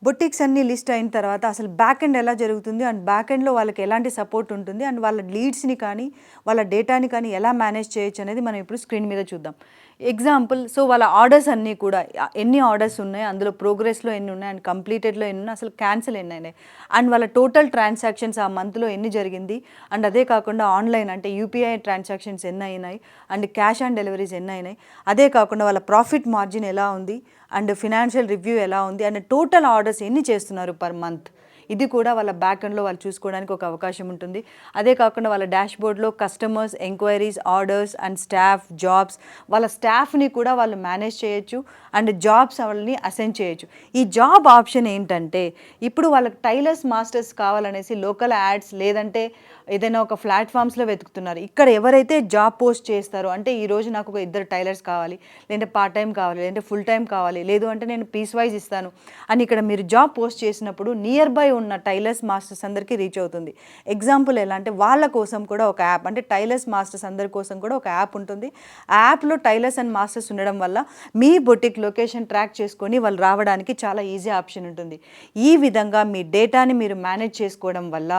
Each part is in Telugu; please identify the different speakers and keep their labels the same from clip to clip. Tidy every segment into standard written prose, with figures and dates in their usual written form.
Speaker 1: బొటిక్స్ అన్నీ లిస్ట్ అయిన తర్వాత అసలు బ్యాక్ ఎండ్ ఎలా జరుగుతుంది అండ్ బ్యాక్ ఎండ్లో వాళ్ళకి ఎలాంటి సపోర్ట్ ఉంటుంది అండ్ వాళ్ళ లీడ్స్ని కానీ వాళ్ళ డేటాని కానీ ఎలా మేనేజ్ చేయొచ్చు అనేది మనం ఇప్పుడు స్క్రీన్ మీద చూద్దాం. ఎగ్జాంపుల్, సో వాళ్ళ ఆర్డర్స్ అన్నీ కూడా ఎన్ని ఆర్డర్స్ ఉన్నాయి, అందులో ప్రోగ్రెస్లో ఎన్ని ఉన్నాయి అండ్ కంప్లీటెడ్లో ఎన్ని ఉన్నాయి, అసలు క్యాన్సిల్ ఎన్ని అయినాయి అండ్ వాళ్ళ టోటల్ ట్రాన్సాక్షన్స్ ఆ మంత్లో ఎన్ని జరిగింది అండ్ అదే కాకుండా ఆన్లైన్ అంటే యూపీఐ ట్రాన్సాక్షన్స్ ఎన్ని అయినాయి అండ్ క్యాష్ ఆన్ డెలివరీస్ ఎన్ని అయినాయి, అదే కాకుండా వాళ్ళ ప్రాఫిట్ మార్జిన్ ఎలా ఉంది అండ్ ఫినాన్షియల్ రివ్యూ ఎలా ఉంది అండ్ టోటల్ ఆర్డర్స్ ఎన్ని చేస్తున్నారు పర్ మంత్, ఇది కూడా వాళ్ళ బ్యాక్ ఎండ్లో వాళ్ళు చూసుకోవడానికి ఒక అవకాశం ఉంటుంది. అదే కాకుండా వాళ్ళ డాష్బోర్డ్లో customers, enquiries, orders and staff, jobs, వాళ్ళ స్టాఫ్ని కూడా వాళ్ళు మేనేజ్ చేయొచ్చు అండ్ జాబ్స్ వాళ్ళని అసైన్ చేయొచ్చు. ఈ జాబ్ ఆప్షన్ ఏంటంటే ఇప్పుడు వాళ్ళకి టైలర్స్ మాస్టర్స్ కావాలనేసి లోకల్ యాడ్స్ లేదంటే ఏదైనా ఒక ప్లాట్ఫామ్స్లో వెతుకుతున్నారు. ఇక్కడ ఎవరైతే జాబ్ పోస్ట్ చేస్తారో అంటే ఈరోజు నాకు ఒక 2 టైలర్స్ కావాలి, లేదంటే పార్ట్ టైం కావాలి, లేదంటే ఫుల్ టైం కావాలి, లేదు అంటే నేను పీస్ వైజ్ ఇస్తాను అని ఇక్కడ మీరు జాబ్ పోస్ట్ చేసినప్పుడు నియర్ బై ఉన్న టైలర్స్ మాస్టర్స్ అందరికీ రీచ్ అవుతుంది. ఎగ్జాంపుల్ ఎలా అంటే వాళ్ళ కోసం కూడా ఒక యాప్, అంటే టైలర్స్ మాస్టర్స్ అందరి కోసం కూడా ఒక యాప్ ఉంటుంది. ఆ యాప్లో టైలర్స్ అండ్ మాస్టర్స్ ఉండడం వల్ల మీ బొటిక్ లొకేషన్ ట్రాక్ చేసుకొని వాళ్ళు రావడానికి చాలా ఈజీ ఆప్షన్ ఉంటుంది. ఈ విధంగా మీ డేటాని మీరు మేనేజ్ చేసుకోవడం వల్ల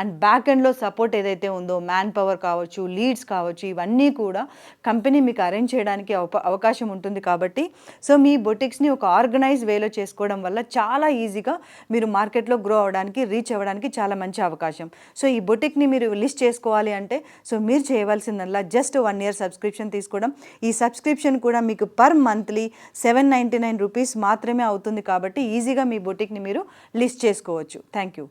Speaker 1: అండ్ బ్యాక్ ఎండ్లో సపోర్ట్ ఏదైతే ఉందో మ్యాన్ పవర్ కావచ్చు, లీడ్స్ కావచ్చు, ఇవన్నీ కూడా కంపెనీ మీకు అరేంజ్ చేయడానికి అవకాశం ఉంటుంది. కాబట్టి సో మీ బొటిక్స్ని ఒక ఆర్గనైజ్ వేలో చేసుకోవడం వల్ల చాలా ఈజీగా మీరు మార్కెట్లో గ్రో అవ్వడానికి, రీచ్ అవ్వడానికి చాలా మంచి అవకాశం. సో ఈ బొటిక్ని మీరు లిస్ట్ చేసుకోవాలి అంటే సో మీరు చేయవలసిందల్లా జస్ట్ 1 year సబ్స్క్రిప్షన్ తీసుకోవడం. ఈ సబ్స్క్రిప్షన్ కూడా మీకు పర్ మంత్లీ 799 రూపీస్ మాత్రమే అవుతుంది. కాబట్టి ఈజీగా మీ బొటిక్ని మీరు లిస్ట్ చేసుకోవచ్చు. Thank you.